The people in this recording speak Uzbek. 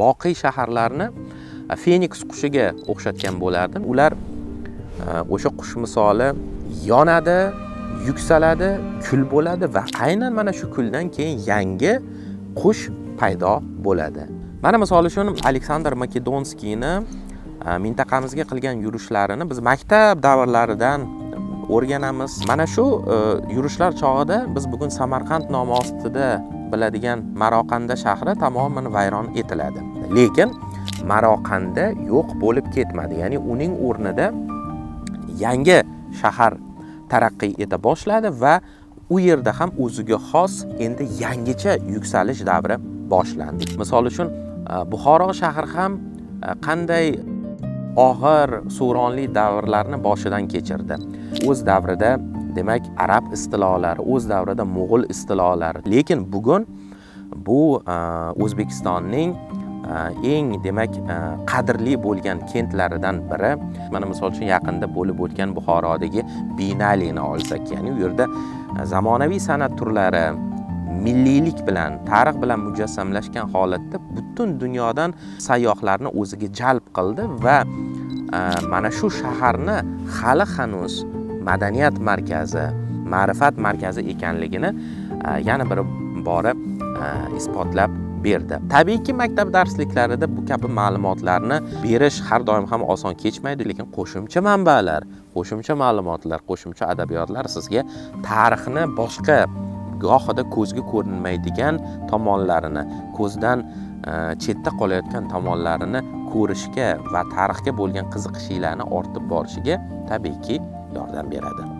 boqiy shaharlarni Feniks qushiga o'xshatgan bo'lardim. Ular o'sha qush misoli yonadi, yuksaladi, kul bo'ladi va aynan mana shu kuldan keyin yangi qush paydo bo'ladi. Mana misol uchun Aleksandr Makedonskiyni mintaqamizga qilgan yurishlarini biz maktab davrlaridan o'rganamiz. Mana shu yurishlar chog'ida biz bugun Samarqand nomi ostida biladigan Maroqanda shahri tamoman vayron etiladi. Lekin Maroqanda yo'q bo'lib ketmadi. Ya'ni uning o'rnida yangi shahar taraqqiy eta boshladi va u yerda ham o'ziga xos endi yangicha yuksalish davri boshlandi. Misol uchun Buxoro shahri ham qanday og'ir suvronli davrlarni boshidan kechirdi. O'z davrida demak arab istilolari, o'z davrida mo'g'ul istilolari. Lekin bugun bu O'zbekistonning eng demak qadrli bo'lgan kentlaridan biri. Mana misol uchun yaqinda bo'lib o'tgan Buxorodagi Binalini olsak, ya'ni u yerda zamonaviy san'at turlari milliylik bilan, tarix bilan mujassamlashgan holatda butun dunyodan sayyohlarni o'ziga jalb qildi va mana shu shaharni hali hanuz madaniyat markazi, ma'rifat markazi ekanligini yana bir bora isbotlab berdi. Tabiiyki maktab darsliklarida bu kabi ma'lumotlarni berish har doim ham oson kechmaydi, lekin qo'shimcha manbalar, qo'shimcha ma'lumotlar, qo'shimcha adabiyotlar sizga tarixni boshqa gohida ko'zga ko'rinmaydigan tomonlarini, ko'zdan chetda qolayotgan tomonlarini ko'rishga va tarixga bo'lgan qiziqishinglarni ortib borishiga tabiiyki yordam beradi.